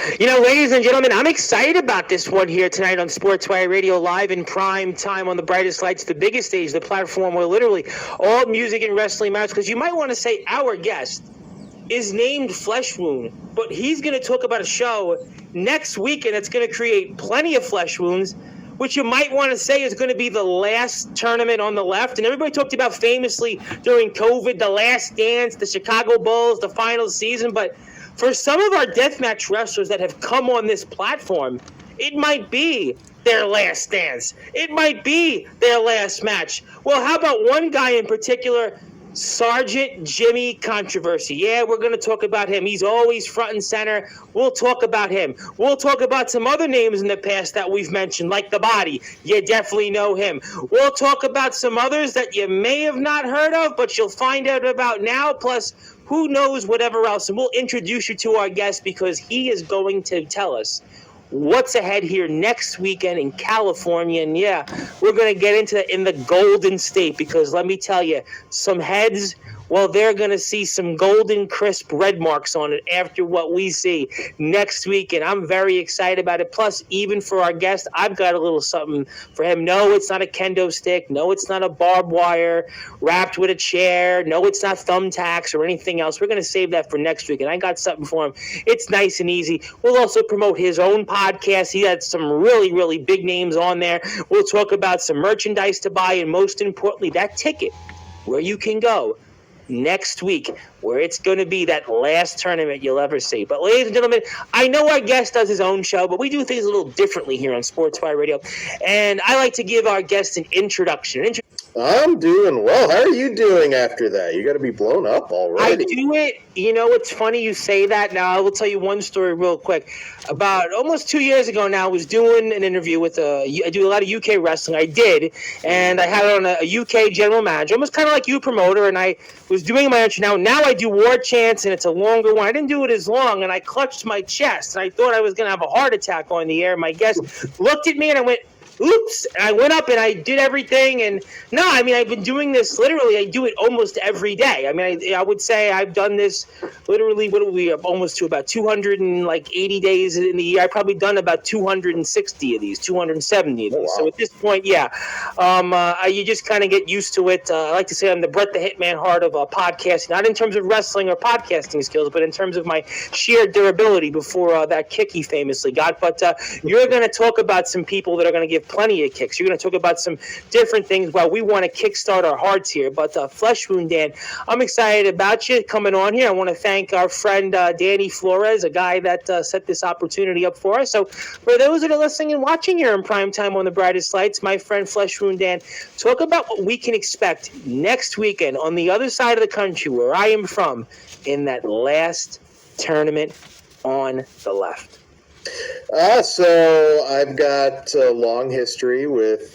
Ladies and gentlemen, I'm excited about this one here tonight on Sports Wire Radio, live in prime time on the brightest lights, the biggest stage, the platform where literally all music and wrestling matters. Because you might want to say our guest is named Flesh Wound, but he's going to talk about a show next weekend that's going to create plenty of flesh wounds, which you might want to say is going to be the last tournament on the left. And everybody talked about famously during COVID, the Last Dance, the Chicago Bulls, the final season. But for some of our deathmatch wrestlers that have come on this platform, it might be their last dance. It might be their last match. Well, how about one guy in particular, Sergeant Jimmy Controversy? Yeah, we're going to talk about him. He's always front and center. We'll talk about him. We'll talk about some other names in the past that we've mentioned, like The Body. You definitely know him. We'll talk about some others that you may have not heard of, but you'll find out about now, plus who knows whatever else. And we'll introduce you to our guest because he is going to tell us what's ahead here next weekend in California. And yeah, we're going to get into that in the Golden State, because let me tell you, some heads, well, they're going to see some golden crisp red marks on it after what we see next week. And I'm very excited about it. Plus, even for our guest, I've got a little something for him. No, it's not a kendo stick. No, it's not a barbed wire wrapped with a chair. No, it's not thumbtacks or anything else. We're going to save that for next week. And I got something for him. It's nice and easy. We'll also promote his own podcast. He had some really, really big names on there. We'll talk about some merchandise to buy. And most importantly, that ticket where you can go next week, where it's going to be that last tournament you'll ever see. But ladies and gentlemen, I know our guest does his own show, but we do things a little differently here on Sports Fire Radio. And I like to give our guest an introduction. I'm doing well. How are you doing after that? You got to be blown up already. I do it. It's funny you say that. Now, I will tell you one story real quick. About almost 2 years ago now, I was doing an interview with I do a lot of UK wrestling. I did. And I had on a UK general manager, almost kind of like you, promoter. And I was doing my intro. Now I do War Chants, and it's a longer one. I didn't do it as long, and I clutched my chest. And I thought I was going to have a heart attack on the air. My guest looked at me, and I went, oops, and I went up and I did everything. And no, I've been doing this literally. I do it almost every day. I would say I've done this literally, what are we up almost to, about 280 days in the year. I've probably done about 260 of these, 270 of these. Oh, wow. So at this point, yeah, you just kind of get used to it. I like to say I'm the Bret the Hitman Hart of podcasting, not in terms of wrestling or podcasting skills, but in terms of my sheer durability before that kick he famously got. But you're going to talk about some people that are going to give plenty of kicks. You're going to talk about some different things while we want to kickstart our hearts here. But Flesh Wound Dan, I'm excited about you coming on here. I want to thank our friend Danny Flores, a guy that set this opportunity up for us. So for those that are listening and watching here in prime time on the brightest lights, my friend Flesh Wound Dan, talk about what we can expect next weekend on the other side of the country where I am from in that last tournament on the left. So I've got a long history with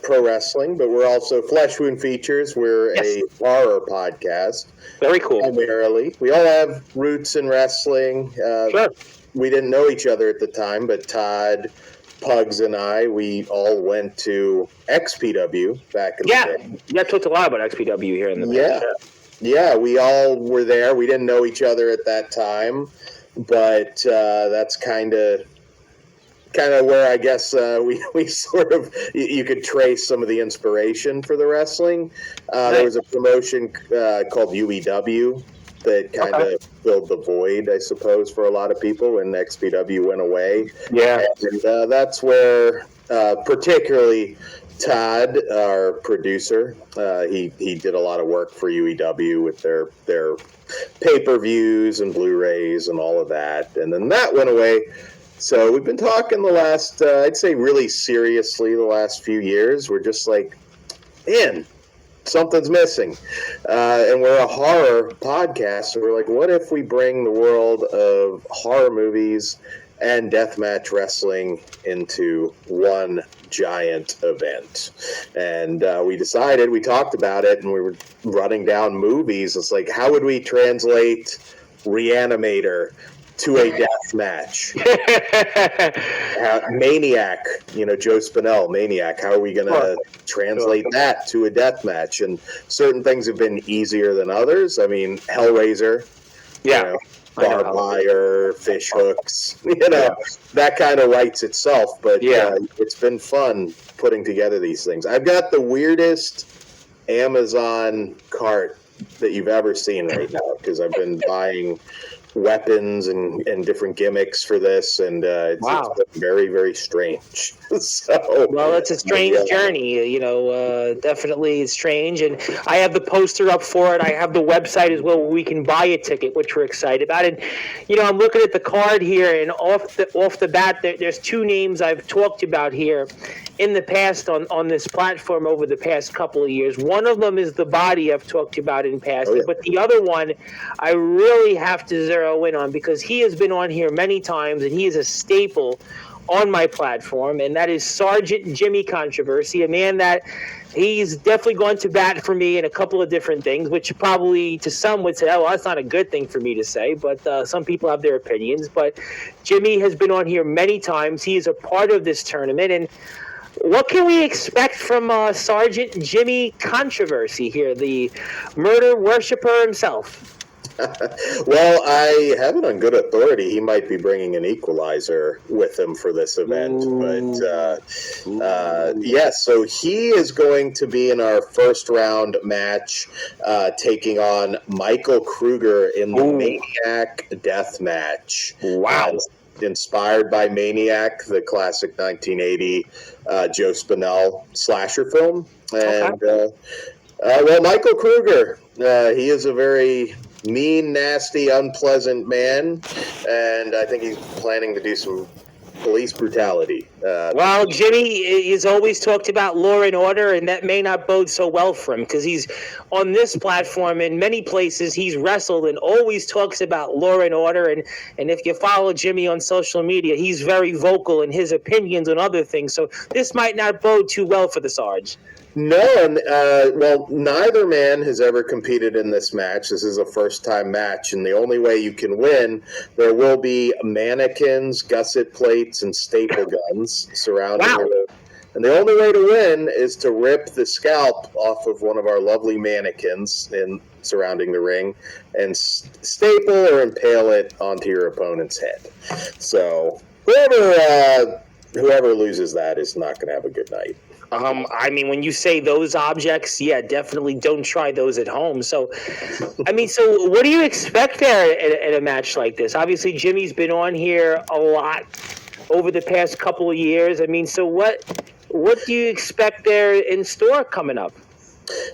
pro wrestling, but we're also Flesh Wound Features. We're a horror podcast. Very cool. Primarily. We all have roots in wrestling. Sure. We didn't know each other at the time, but Todd, Pugs, and we all went to XPW back in the day. Yeah, I talked a lot about XPW here in the past. Yeah, we all were there. We didn't know each other at that time. But that's kind of where I guess we sort of, you could trace some of the inspiration for the wrestling. There was a promotion called UEW that kind of filled the void, I suppose, for a lot of people when XPW went away. Yeah. And that's where particularly Todd, our producer, he did a lot of work for UEW with their pay-per-views and Blu-rays and all of that. And then that went away. So we've been talking the last, I'd say really seriously the last few years. We're just like, man, something's missing. And we're a horror podcast. So we're like, what if we bring the world of horror movies and deathmatch wrestling into one giant event? And we talked about it, and we were running down movies. It's like, how would we translate Reanimator to a death match? Maniac, Joe Spinell, Maniac, how are we going to translate that to a death match? And certain things have been easier than others. Hellraiser Yeah. You know, I know. barbed wire, fish hooks, that kind of writes itself. But it's been fun putting together these things. I've got the weirdest Amazon cart that you've ever seen right now because I've been buying weapons and different gimmicks for this, and it's been very, very strange. Well, it's a strange journey, definitely it's strange, and I have the poster up for it. I have the website as well where we can buy a ticket, which we're excited about. And I'm looking at the card here, and off the bat, there's two names I've talked about here in the past on this platform over the past couple of years. One of them is the Body I've talked about in past, but the other one I really have to zero in on because he has been on here many times and he is a staple on my platform, and that is Sergeant Jimmy Controversy, a man that he's definitely gone to bat for me in a couple of different things, which probably to some would say, oh, well, that's not a good thing for me to say, but some people have their opinions. But Jimmy has been on here many times. He is a part of this tournament, and what can we expect from Sergeant Jimmy Controversy here, the murder worshiper himself? Well, I have it on good authority. He might be bringing an equalizer with him for this event. But, so he is going to be in our first round match, taking on Michael Kruger in the Maniac Death Match. Wow. Inspired by Maniac, the classic 1980 Joe Spinell slasher film. And, Michael Kruger, he is a very mean, nasty, unpleasant man, and I think he's planning to do some police brutality. Well, Jimmy has always talked about law and order, and that may not bode so well for him because he's on this platform in many places. He's wrestled and always talks about law and order, and if you follow Jimmy on social media, he's very vocal in his opinions on other things. So this might not bode too well for the Sarge. No, and neither man has ever competed in this match. This is a first-time match, and the only way you can win, there will be mannequins, gusset plates, and staple guns surrounding the. And the only way to win is to rip the scalp off of one of our lovely mannequins surrounding the ring and staple or impale it onto your opponent's head. So whoever loses that is not going to have a good night. When you say those objects, definitely don't try those at home. So, so what do you expect there at a match like this? Obviously, Jimmy's been on here a lot over the past couple of years. So what do you expect there in store coming up?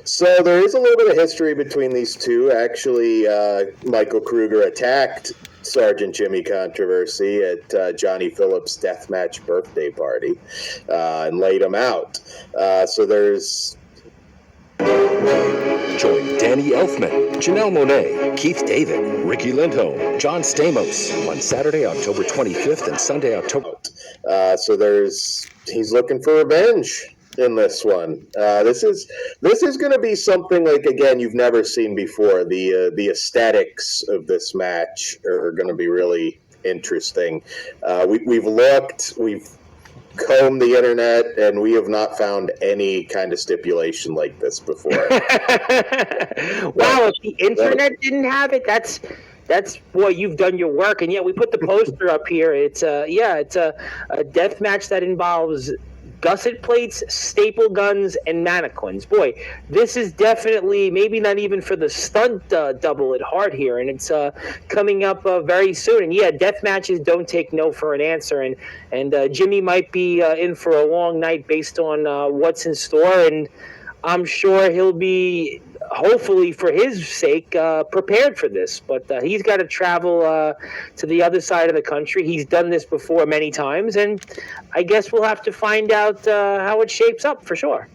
So there is a little bit of history between these two. Actually, Michael Kruger attacked Sergeant Jimmy Controversy at Johnny Phillips' deathmatch birthday party and laid him out. So there's... Join Danny Elfman, Janelle Monáe, Keith David, Ricky Lindholm, John Stamos on Saturday, October 25th and Sunday, October... he's looking for revenge in this one. This is going to be something like, again, you've never seen before. The aesthetics of this match are going to be really interesting. We've combed the internet, and we have not found any kind of stipulation like this before. Wow, if the internet didn't have it, that's boy, you've done your work. And we put the poster up here. It's a death match that involves gusset plates, staple guns, and mannequins. Boy, this is definitely maybe not even for the stunt double at heart here, and it's coming up very soon. And death matches don't take no for an answer, and Jimmy might be in for a long night based on what's in store, and I'm sure he'll be, hopefully for his sake, prepared for this. But he's got to travel to the other side of the country. He's done this before many times, and I guess we'll have to find out how it shapes up for sure.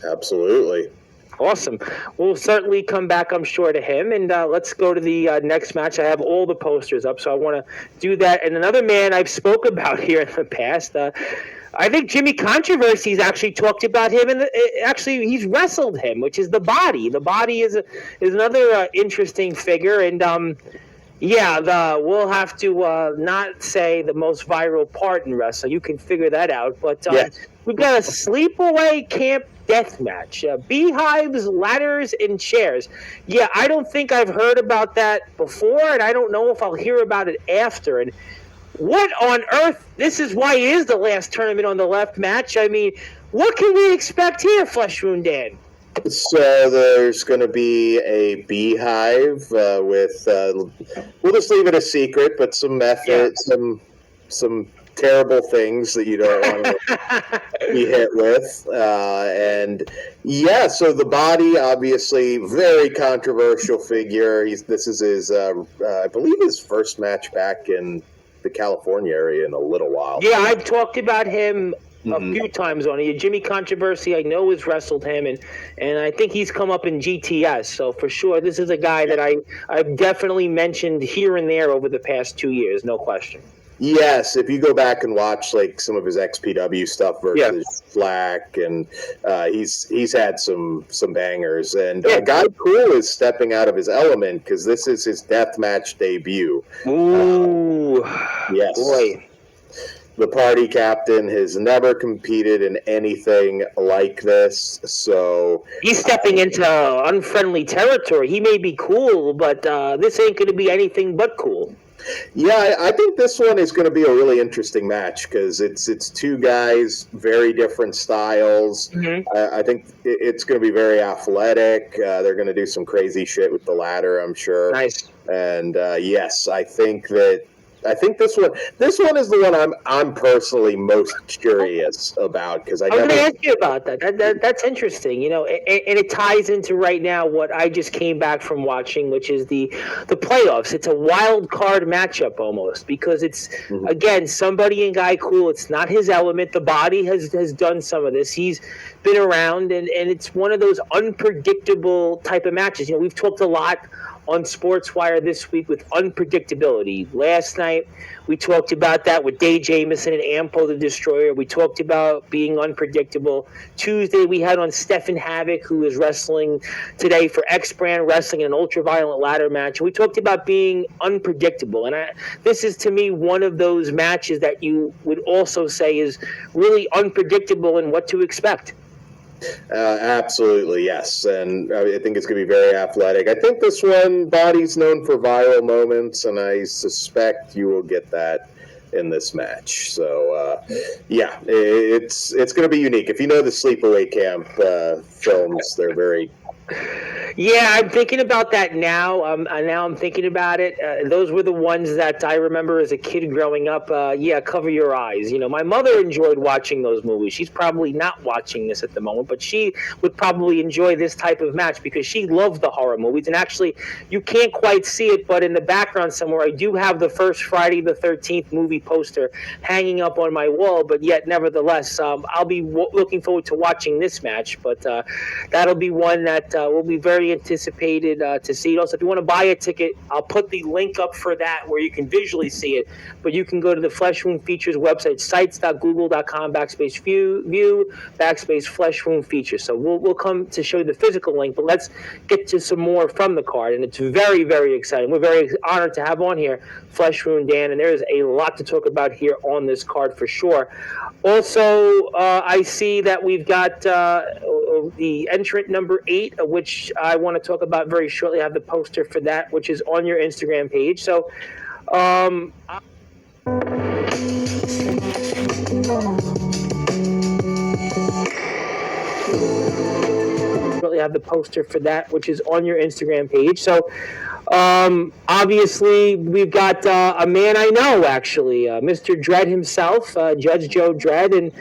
Absolutely. Awesome. We'll certainly come back, I'm sure, to him. And let's go to the next match. I have all the posters up, so I want to do that. And another man I've spoke about here in the past, I think Jimmy Controversy's actually talked about him, and actually he's wrestled him, which is the Body. The Body is another interesting figure, and Yeah, we'll have to not say the most viral part in wrestling. You can figure that out. But Yes. we've got a sleepaway camp death match. Beehives, ladders, and chairs. Yeah, I don't think I've heard about that before, and I don't know if I'll hear about it after. And what on earth? This is why it is the last tournament on the left match. I mean, what can we expect here, Flesh Wound Dan? So there's going to be a beehive with. We'll just leave it a secret, but some method, some terrible things that you don't want to be hit with, and yeah. So the body, obviously, very controversial figure. This is his, I believe, his first match back in the California area in a little while. Yeah, I've talked about him a few times on it. Jimmy Controversy, I know, has wrestled him, and I think he's come up in GTS. So for sure, this is a guy that I've definitely mentioned here and there over the past 2 years, no question. Yes, if you go back and watch like some of his XPW stuff versus Flack, and he's had some bangers. And Guy Cool is stepping out of his element because this is his deathmatch debut. Ooh, yes, boy. The party captain has never competed in anything like this, so he's stepping into unfriendly territory. He may be cool, but this ain't going to be anything but cool. Yeah, I think this one is going to be a really interesting match because it's two guys, very different styles. I think it's going to be very athletic. They're going to do some crazy shit with the ladder, I'm sure. Nice. And yes, I think this one is the one I'm personally most curious about because I was going to ask you about that. That's interesting, you know, and it ties into right now what I just came back from watching, which is the playoffs. It's a wild card matchup almost because it's again somebody in Guy Cool. It's not his element. The body has done some of this. He's been around, and it's one of those unpredictable type of matches. You know, we've talked a lot on SportsWire this week with unpredictability. Last night, we talked about that with Dave Jamieson and Ampo the Destroyer. We talked about being unpredictable. Tuesday, we had on Stefan Havoc, who is wrestling today for X-Brand Wrestling in an ultraviolet ladder match. We talked about being unpredictable. And this is, to me, one of those matches that you would also say is really unpredictable in what to expect. Absolutely, yes. And I think it's going to be very athletic. I think this one, body's known for viral moments, and I suspect you will get that in this match. So, yeah, it's going to be unique. If you know the Sleepaway Camp films, they're very... Yeah, I'm thinking about that now. Now I'm thinking about it. Those were the ones that I remember as a kid growing up. Cover Your Eyes. You know, my mother enjoyed watching those movies. She's probably not watching this at the moment, but she would probably enjoy this type of match because she loved the horror movies. And actually, you can't quite see it, but in the background somewhere, I do have the first Friday the 13th movie poster hanging up on my wall. But yet, nevertheless, I'll be looking forward to watching this match. But that'll be one that will be very anticipated to see it. Also, if you want to buy a ticket, I'll put the link up for that where you can visually see it. But you can go to the Flesh Wound Features website, sites.google.com/view /Flesh Wound Features. So we'll come to show you the physical link, but let's get to some more from the card. And it's very, very exciting. We're very honored to have on here Flesh Wound Dan, and there is a lot to talk about here on this card for sure. Also, I see that we've got the entrant number 8, which I want to talk about very shortly. I have the poster for that, which is on your Instagram page. So, really have the poster for that, which is on your Instagram page. So, obviously, we've got a man I know, actually, Mr. Dredd himself, Judge Joe Dredd, and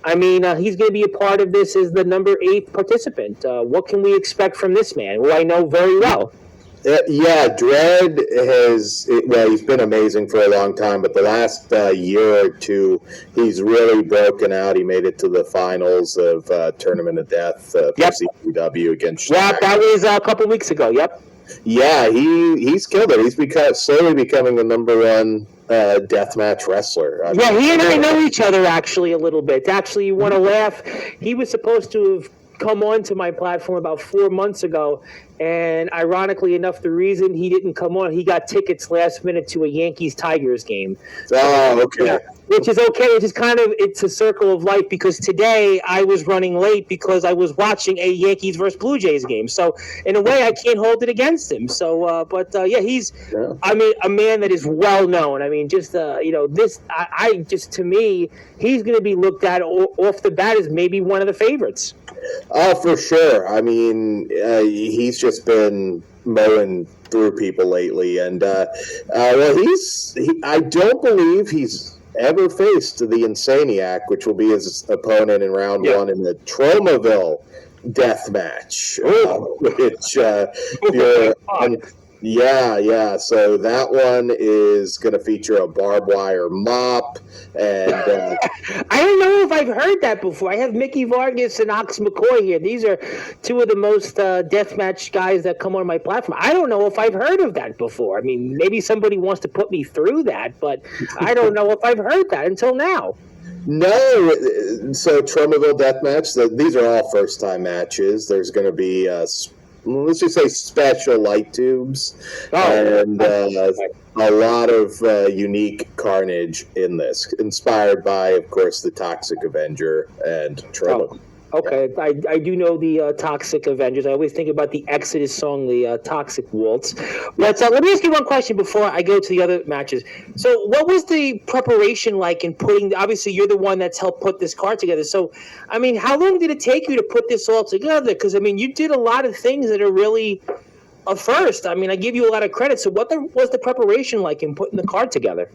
I mean, he's going to be a part of this as the number 8 participant. What can we expect from this man, who I know very well? Yeah, Dredd he's been amazing for a long time, but the last year or two, he's really broken out. He made it to the finals of Tournament of Death for CPW against Shaq. That was a couple weeks ago, yep. Yeah, he's killed it. He's slowly becoming the number 1 deathmatch wrestler. He and I know each other actually a little bit. Actually, you want to laugh? He was supposed to have come onto my platform about 4 months ago, And ironically enough, the reason he didn't come on, he got tickets last minute to a Yankees-Tigers game. Oh, okay. Yeah, which is okay. Which is kind of, it's a circle of life, because today I was running late because I was watching a Yankees versus Blue Jays game. So in a way, I can't hold it against him. So, yeah, he's, I mean, a man that is well known. I mean, just this, I just, to me, he's going to be looked at off the bat as maybe one of the favorites. Oh, for sure. I mean, he's just been mowing through people lately, and I don't believe he's ever faced the Insaniac, which will be his opponent in round one in the Tromaville death match. Yeah. So that one is going to feature a barbed wire mop, and I don't know if I've heard that before. I have Mickey Vargas and Ox McCoy here. These are two of the most deathmatch guys that come on my platform. I don't know if I've heard of that before. I mean, maybe somebody wants to put me through that, but I don't know if I've heard that until now. No, so Tromaville deathmatch. These are all first-time matches. There's going to be let's just say special light tubes, and a lot of unique carnage in this, inspired by, of course, the Toxic Avenger and Tromaville. Okay, I do know the Toxic Avengers. I always think about the Exodus song, the Toxic Waltz. But let me ask you one question before I go to the other matches. So what was the preparation like in putting, obviously you're the one that's helped put this card together. So, I mean, how long did it take you to put this all together? Because, I mean, you did a lot of things that are really a first. I mean, I give you a lot of credit. So what was the preparation like in putting the card together?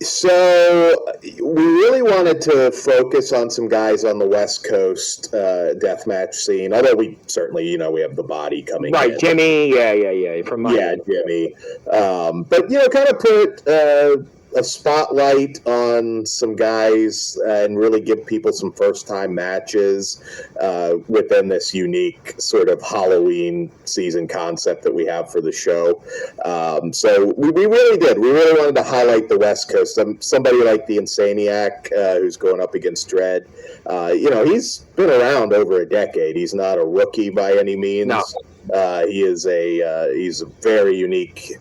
So we really wanted to focus on some guys on the West Coast deathmatch scene. Although we certainly, we have the body coming in. Right, Jimmy. Yeah. Jimmy. But kind of put a spotlight on some guys and really give people some first-time matches within this unique sort of Halloween season concept that we have for the show. So we really did. We really wanted to highlight the West Coast. Somebody like the Insaniac, who's going up against Dredd. He's been around over a decade. He's not a rookie by any means. No. He's a very unique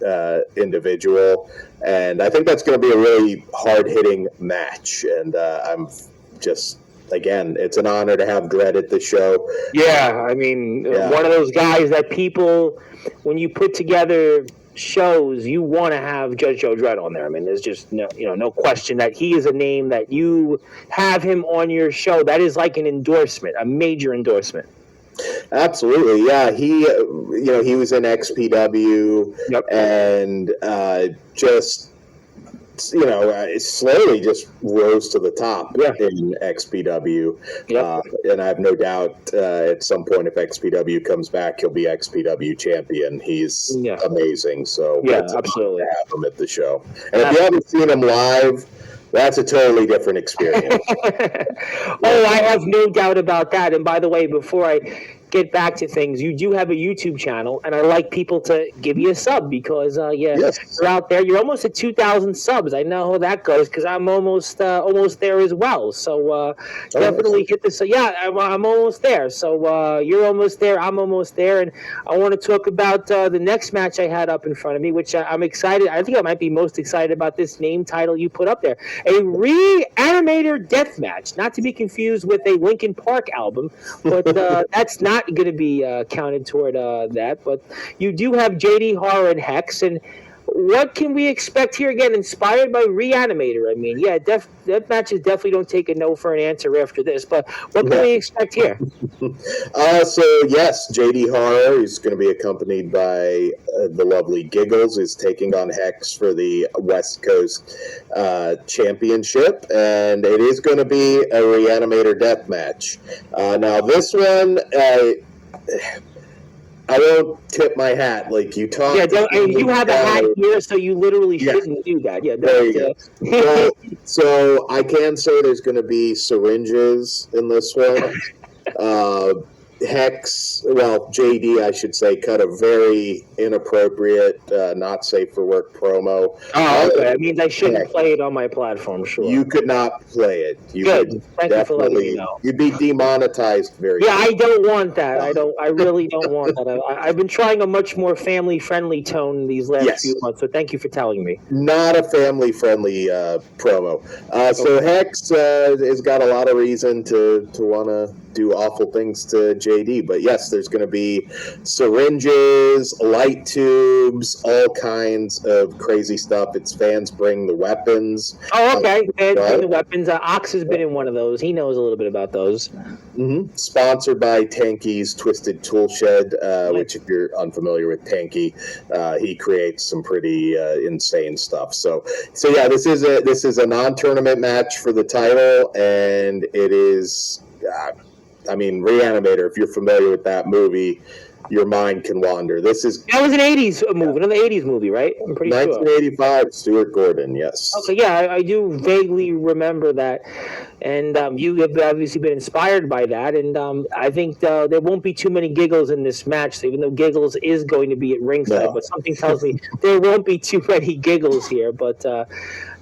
individual, and I think that's going to be a really hard-hitting match. And I'm just, again, it's an honor to have Dredd at the show. Yeah, I mean, one of those guys that people, when you put together shows, you want to have Judge Joe Dredd on there. I mean, there's just no question that he is a name that you have him on your show. That is like an endorsement, a major endorsement. Absolutely, yeah. He was in XPW, and just slowly just rose to the top in XPW. And I have no doubt at some point, if XPW comes back, he'll be XPW champion. He's amazing. So absolutely, to have him at the show. And if you haven't seen him live, that's a totally different experience. I have no doubt about that. And by the way, before I get back to things, you do have a YouTube channel, and I like people to give you a sub because you're out there. You're almost at 2,000 subs. I know how that goes because I'm almost there as well. So definitely hit this. I'm almost there. So you're almost there. I'm almost there, and I want to talk about the next match I had up in front of me, which I'm excited. I think I might be most excited about this name title you put up there. A Reanimator death match, not to be confused with a Linkin Park album, but that's not going to be counted toward that. But you do have JD Horror and Hex, and what can we expect here again? Inspired by Reanimator. I mean, death matches definitely don't take a no for an answer after this. But what can we expect here? So yes, JD Horror is going to be accompanied by the lovely Giggles, is taking on Hex for the West Coast Championship, and it is going to be a Reanimator death match. Now this one, I won't tip my hat like you talked. You have a hat here, so you literally shouldn't do that. There you go. So I can say there's going to be syringes in this one. JD, I should say, cut a very inappropriate, not safe for work promo. Oh, okay. That means I shouldn't play it on my platform, sure. You could not play it. Good. Thank you for letting me know. You'd be demonetized very Yeah, soon. I don't want that. I really don't want that. I've been trying a much more family-friendly tone these last few months, so thank you for telling me. Not a family-friendly promo. So Hex has got a lot of reason to want to do awful things to JD. But yes, there's going to be syringes, light tubes, all kinds of crazy stuff. It's fans bring the weapons. Oh, okay. Fans bring the weapons. Ox has been in one of those. He knows a little bit about those. Mm-hmm. Sponsored by Tanky's Twisted Tool Shed, which, if you're unfamiliar with Tanky, he creates some pretty insane stuff. So yeah, this is a non-tournament match for the title, and it is. Reanimator, if you're familiar with that movie, your mind can wander. That was an 80s movie, another 80s movie, right? I'm pretty 1985, sure. Stuart Gordon, yes. Okay, yeah, I do vaguely remember that. And you have obviously been inspired by that. And I think there won't be too many giggles in this match, even though Giggles is going to be at ringside. No. But something tells me there won't be too many giggles here. But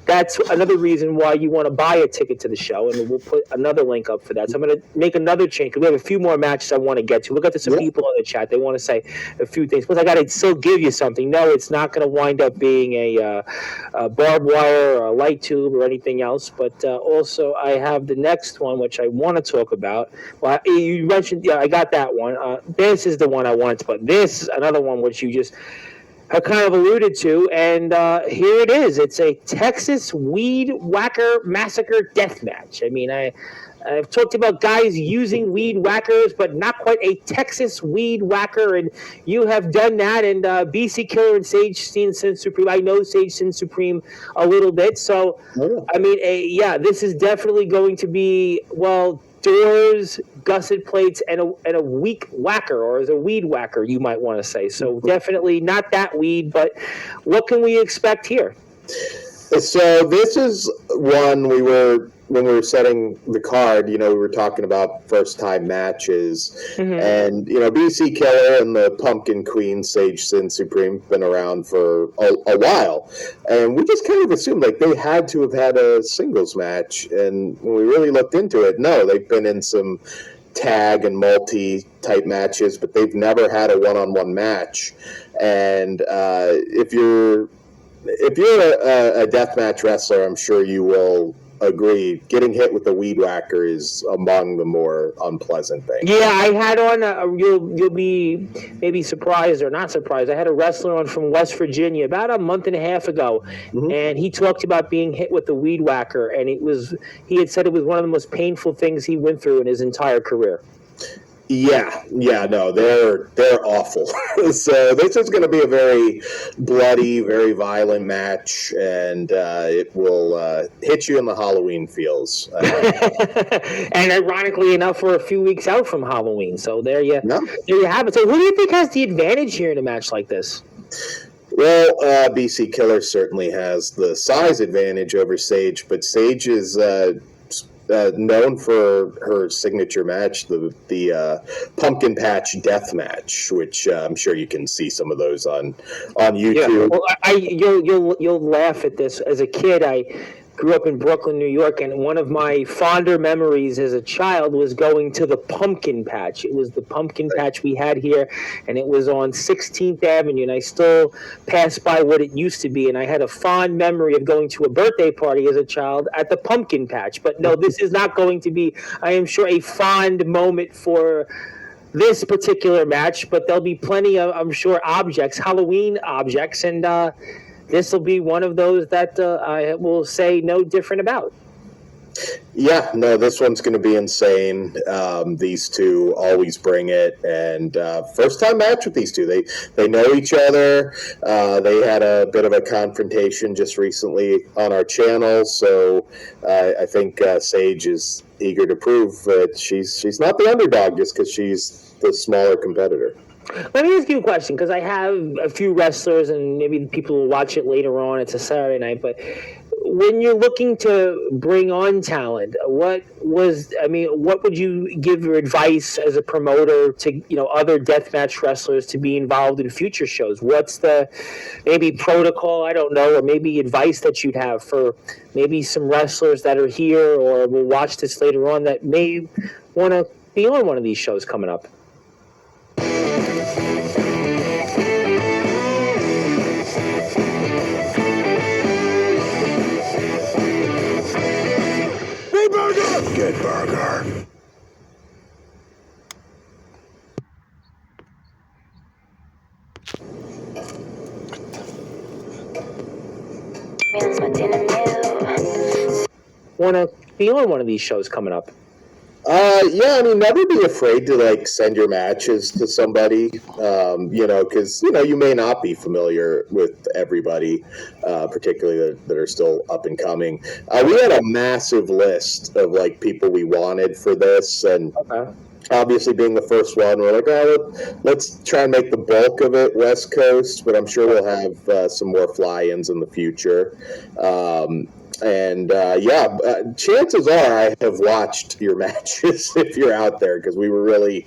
that's another reason why you want to buy a ticket to the show, and we'll put another link up for that. So I'm going to make another change, because we have a few more matches I want to get to. We'll get to some people in the chat. They want to say a few things. Plus, I got to still give you something. No, it's not going to wind up being a barbed wire or a light tube or anything else. But also, I have the next one, which I want to talk about. Well, you mentioned, I got that one. This is the one I wanted to put. This is another one which you just kind of alluded to, and here it is. It's a Texas Weed Whacker Massacre death match. I mean, I've talked about guys using weed whackers, but not quite a Texas weed whacker, and you have done that. And BC Killer and Sage Sin Supreme. I know Sage Sin Supreme a little bit, so I mean, this is definitely going to be doors, gusset plates, and a weak whacker, or as a weed whacker, you might want to say. So definitely not that weed, but what can we expect here? So this is one when we were setting the card, we were talking about first-time matches, and, BC Killer and the Pumpkin Queen, Sage Sin Supreme, been around for a while, and we just kind of assumed, they had to have had a singles match, and when we really looked into it, no, they've been in some tag and multi-type matches, but they've never had a one-on-one match, and if you're a deathmatch wrestler, I'm sure you will agree, getting hit with a weed whacker is among the more unpleasant things. Yeah, I had on, you'll be maybe surprised or not surprised, I had a wrestler on from West Virginia about a month and a half ago, and he talked about being hit with the weed whacker, and he had said it was one of the most painful things he went through in his entire career. No, they're awful. So this is going to be a very bloody, very violent match, and it will hit you in the Halloween feels. And ironically enough, we're a few weeks out from Halloween, so there you have it. So who do you think has the advantage here in a match like this? Well, BC Killer certainly has the size advantage over Sage, but Sage is known for her signature match, the Pumpkin Patch Death Match, which I'm sure you can see some of those on YouTube. Yeah, well, you'll laugh at this. As a kid, I grew up in Brooklyn, New York, and one of my fonder memories as a child was going to the Pumpkin Patch. It was the Pumpkin Patch we had here, and it was on 16th Avenue, and I still pass by what it used to be, and I had a fond memory of going to a birthday party as a child at the Pumpkin Patch. But no, this is not going to be, I am sure, a fond moment for this particular match, but there'll be plenty of, I'm sure, Halloween objects, and this will be one of those that I will say no different about. Yeah, no, this one's going to be insane. These two always bring it, and first time match with these two. They know each other. They had a bit of a confrontation just recently on our channel, so I think Sage is eager to prove that she's not the underdog just because she's the smaller competitor. Let me ask you a question, because I have a few wrestlers, and maybe people will watch it later on. It's a Saturday night, but when you're looking to bring on talent, what would you give your advice as a promoter to, other deathmatch wrestlers to be involved in future shows? What's the maybe protocol, I don't know, or maybe advice that you'd have for maybe some wrestlers that are here or will watch this later on that may want to be on one of these shows coming up? Good burger. Want to be on one of these shows coming up? Yeah, I mean, never be afraid to send your matches to somebody, because you may not be familiar with everybody, particularly that are still up and coming. We had a massive list of people we wanted for this, and obviously being the first one, we're like, let's try and make the bulk of it West Coast, but I'm sure we'll have some more fly-ins in the future. Chances are I have watched your matches if you're out there, because we were really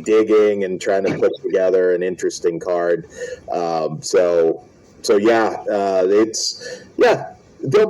digging and trying to put together an interesting card. Don't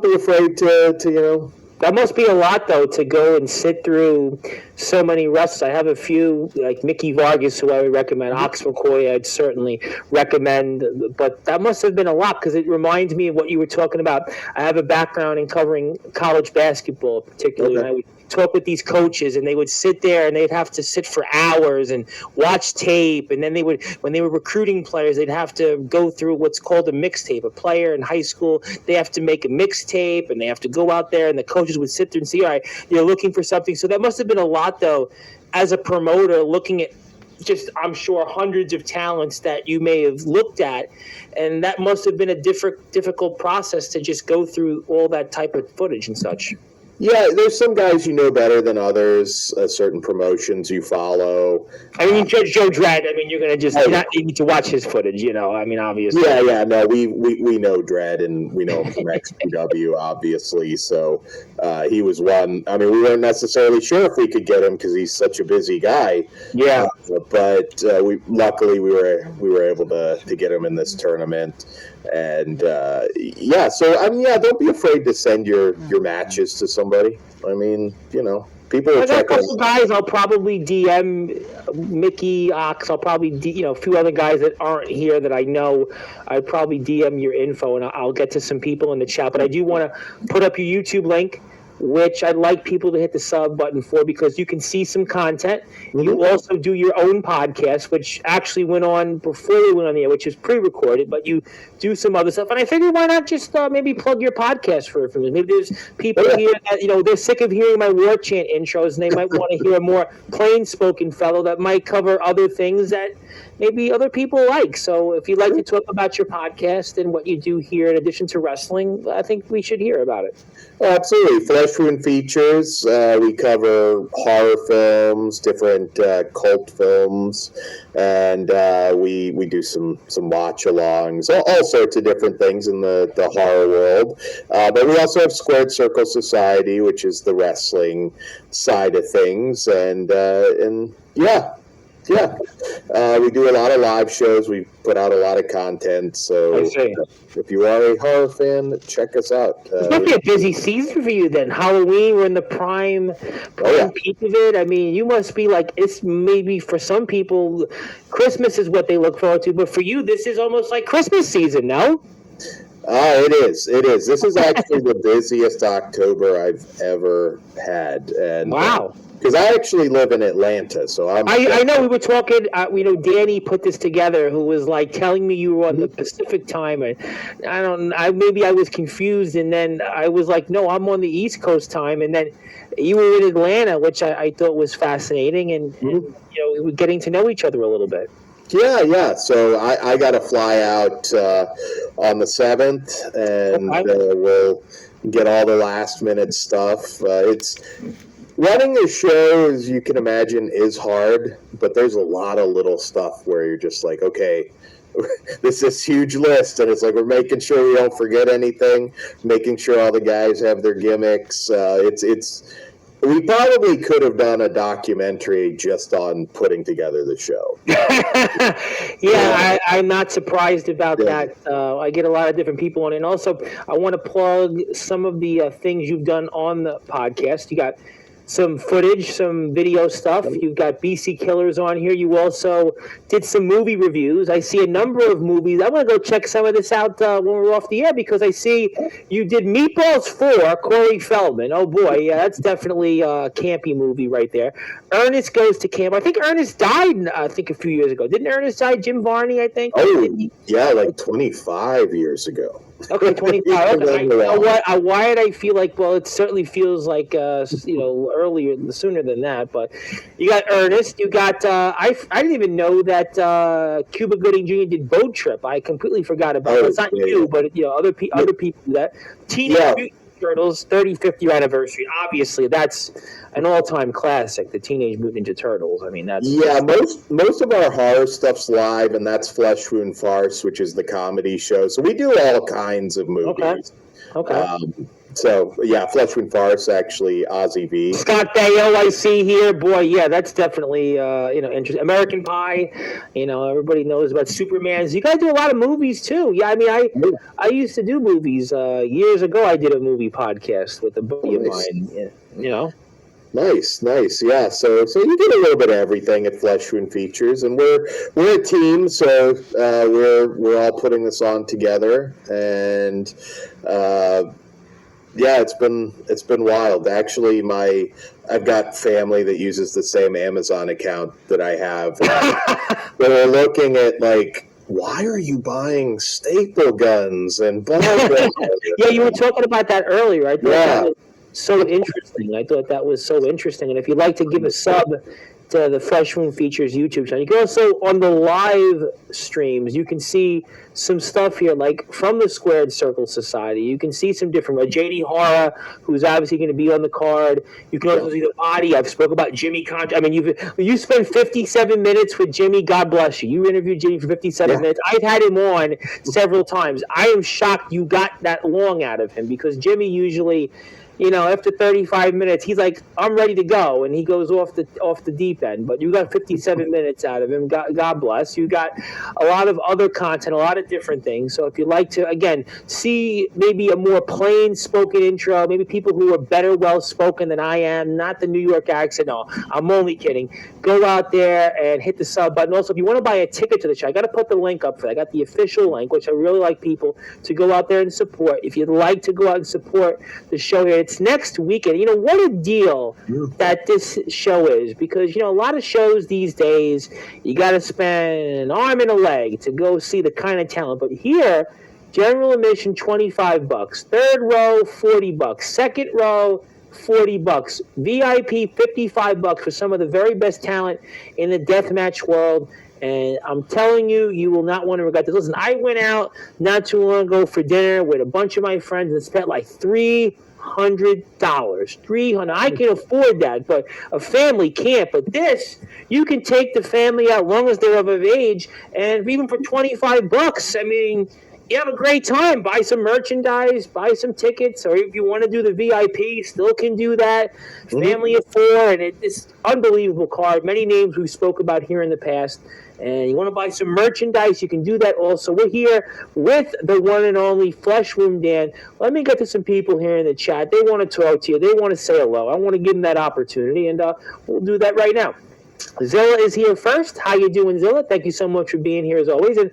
be afraid to. That must be a lot, though, to go and sit through so many wrestlers. I have a few, like Mickey Vargas, who I would recommend. Ox McCoy, I'd certainly recommend. But that must have been a lot, because it reminds me of what you were talking about. I have a background in covering college basketball, particularly, and I would talk with these coaches, and they would sit there, and they'd have to sit for hours and watch tape. And then when they were recruiting players, they'd have to go through what's called a mixtape. A player in high school, they have to make a mixtape, and they have to go out there, and the coaches would sit there and see, all right, you're looking for something. So that must have been a lot, though, as a promoter, looking at just, I'm sure, hundreds of talents that you may have looked at. And that must have been a difficult process to just go through all that type of footage and such. Yeah, there's some guys you know better than others, certain promotions you follow. I mean, Judge Joe Dredd, you're going to just not need to watch his footage, obviously. Yeah, no, we know Dredd, and we know him from XPW, obviously, so he was one. We weren't necessarily sure if we could get him because he's such a busy guy. Yeah. But luckily we were able to get him in this tournament. And don't be afraid to send your matches to somebody. People are checking. I got a couple guys I'll probably DM, Mickey, Ox. I'll probably a few other guys that aren't here that I know. I'd probably DM your info, and I'll get to some people in the chat. But I do want to put up your YouTube link, which I'd like people to hit the sub button for, because you can see some content. Mm-hmm. You also do your own podcast, which actually went on before we went on the air, which is pre-recorded, but you do some other stuff. And I figured, why not just maybe plug your podcast for me? Maybe there's people here that, they're sick of hearing my war chant intros, and they might want to hear a more plain-spoken fellow that might cover other things that maybe other people like. So if you'd like to talk about your podcast and what you do here in addition to wrestling, I think we should hear about it. Absolutely. Flesh Wound Features. We cover horror films, different cult films, and we do some watch-alongs, all sorts of different things in the horror world. But we also have Squared Circle Society, which is the wrestling side of things, and we do a lot of live shows. We put out a lot of content. So if you are a horror fan, check us out. It's going to be a busy season for you then. Halloween, we're in the prime peak of it. You must be it's maybe for some people, Christmas is what they look forward to. But for you, this is almost like Christmas season, no? It is. This is actually the busiest October I've ever had. And wow. Because I actually live in Atlanta, so I know we were talking. Danny put this together, who was telling me you were on the Pacific time, and maybe I was confused, and then I was like, no, I'm on the East Coast time, and then you were in Atlanta, which I thought was fascinating, and we were getting to know each other a little bit. Yeah. So I got to fly out on the 7th, and we'll get all the last minute stuff. Running a show, as you can imagine, is hard, but there's a lot of little stuff where you're just like, okay, this huge list, and it's like we're making sure we don't forget anything, making sure all the guys have their gimmicks. It's we probably could have done a documentary just on putting together the show. I'm not surprised about that. I get a lot of different people on it. And also, I want to plug some of the things you've done on the podcast. You got some footage, some video stuff. You've got BC Killers on here. You also did some movie reviews. I see a number of movies. I want to go check some of this out when we're off the air, because I see you did Meatballs 4, Corey Feldman. Oh boy, yeah, that's definitely a campy movie right there. Ernest Goes to Camp. I think Ernest died, a few years ago. Didn't Ernest die? Jim Varney, I think. Oh, yeah, like 25 years ago. Okay, 25. Okay. You know what? Why did I feel like? Well, it certainly feels like earlier, sooner than that. But you got Ernest. You got. I didn't even know that Cuba Gooding Jr. did Boat Trip. I completely forgot about it. It's not you, but other people do that. Teenage Mutant Turtles 35th year anniversary. Obviously, that's an all-time classic. The Teenage Mutant Ninja Turtles. I mean, that's most of our horror stuff's live, and that's Flesh Wound Farce, which is the comedy show. So we do all kinds of movies. Okay. So yeah, Flesh Wound Farce, actually, Ozzy V. Scott Baio, I see here. Boy, yeah, that's definitely interesting. American Pie, everybody knows about Superman. You guys do a lot of movies too. Yeah, I mean, I used to do movies years ago. I did a movie podcast with a buddy of mine. Nice. Yeah. So you did a little bit of everything at Flesh Wound Features, and we're a team, so we're all putting this on together, and it's been wild. Actually, I've got family that uses the same Amazon account that I have. They're looking at like, why are you buying staple guns and blah, blah, blah. Yeah, you were talking about that earlier. I thought that was so interesting. I thought that was so interesting. And if you'd like to give a sub to the Flesh Wound Features YouTube channel, you can also, on the live streams, you can see some stuff here, like from the Squared Circle Society. You can see some different, J.D. Horror, who's obviously going to be on the card. You can also see the body. I've spoke about Jimmy Contra. I mean, you spent 57 minutes with Jimmy. God bless you. You interviewed Jimmy for 57 minutes. I've had him on several times. I am shocked you got that long out of him, because Jimmy usually, after 35 minutes, he's like, I'm ready to go, and he goes off the deep end. But you got 57 minutes out of him. God bless. You got a lot of other content, a lot of different things. So if you'd like to, again, see maybe a more plain spoken intro, maybe people who are better well spoken than I am, not the New York accent. No, I'm only kidding. Go out there and hit the sub button. Also, if you want to buy a ticket to the show, I got to put the link up for that. I got the official link, which I really like people to go out there and support. If you'd like to go out and support the show here, it's next weekend. What a deal that this show is, because a lot of shows these days, you got to spend an arm and a leg to go see the kind of talent. But here, general admission $25, third row $40, second row $40, VIP $55 for some of the very best talent in the deathmatch world. And I'm telling you, you will not want to regret this. Listen, I went out not too long ago for dinner with a bunch of my friends and spent like $300. I can afford that, but a family can't. But this, you can take the family out as long as they're of age, and even for $25, I mean, you have a great time. Buy some merchandise, buy some tickets, or if you want to do the VIP, still can do that. Family of four, and it's unbelievable card. Many names we spoke about here in the past. And you want to buy some merchandise, you can do that also. We're here with the one and only Flesh Wound Dan. Let me get to some people here in the chat. They want to talk to you. They want to say hello. I want to give them that opportunity, and we'll do that right now. Zilla is here first. How you doing, Zilla? Thank you so much for being here as always. And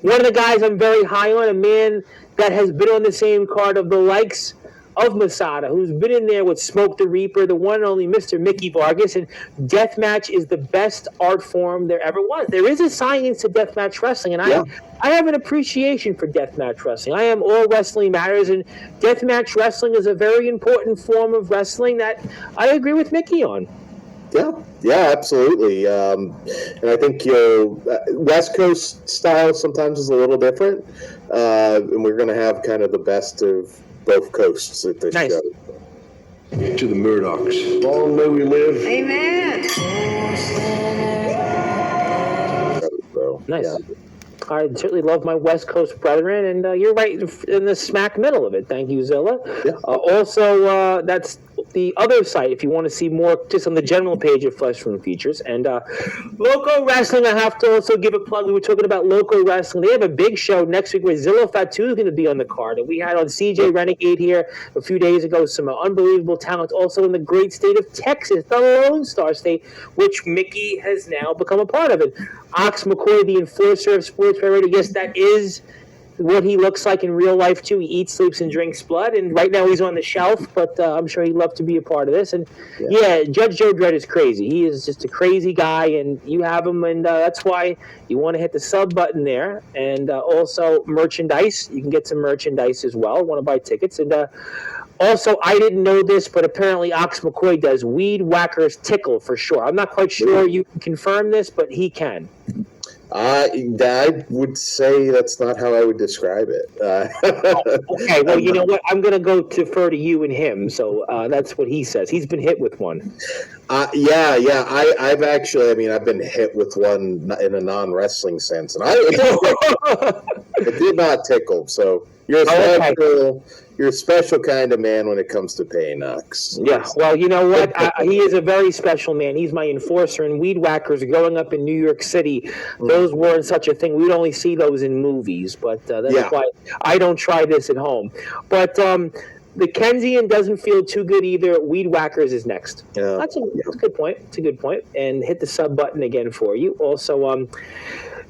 one of the guys I'm very high on, a man that has been on the same card of the likes of Masada, who's been in there with Smoke the Reaper, the one and only Mr. Mickey Vargas, and deathmatch is the best art form there ever was. There is a science to deathmatch wrestling, and I have an appreciation for deathmatch wrestling. I am all wrestling matters, and deathmatch wrestling is a very important form of wrestling that I agree with Mickey on. Yeah, absolutely. And I think your West Coast style sometimes is a little different, and we're going to have kind of the best of both coasts at this show. To the Murdochs. Long may we live. Amen. So, Nice. I certainly love my West Coast brethren, and you're right in the smack middle of it. Thank you, Zilla. Yeah. Also, that's the other site if you want to see more just on the general page of Flesh Room Features. And Loco Wrestling, I have to also give a plug. We were talking about Loco Wrestling. They have a big show next week where Zilla Fatu is going to be on the card. And we had on CJ Renegade here a few days ago some unbelievable talent also in the great state of Texas, the Lone Star State, which Mickey has now become a part of it. Ox McCoy, the enforcer of Sports Radio, yes, that is what he looks like in real life too. He eats, sleeps, and drinks blood, and right now he's on the shelf, but I'm sure he'd love to be a part of this. And yeah, Judge Joe Dredd is crazy. He is just a crazy guy, and you have him, and that's why you want to hit the sub button there. And also merchandise. You can get some merchandise as well. Want to buy tickets. And also, I didn't know this, but apparently Ox McCoy does Weed Whackers Tickle for sure. I'm not quite sure you can confirm this, but he can. I would say that's not how I would describe it. Okay, well, you know what? I'm going to defer to you and him. So that's what he says. He's been hit with one. Yeah. I've actually, I've been hit with one in a non-wrestling sense, and it did not tickle. So you're a special kind of man when it comes to pain, Ox. Yeah, well, you know what? He is a very special man. He's my enforcer, and Weed Whackers growing up in New York City, those weren't such a thing. We'd only see those in movies, but that's why I don't try this at home. But the Kensian doesn't feel too good either. Weed Whackers is next. That's a good point. It's a good point. And hit the sub button again for you. Also,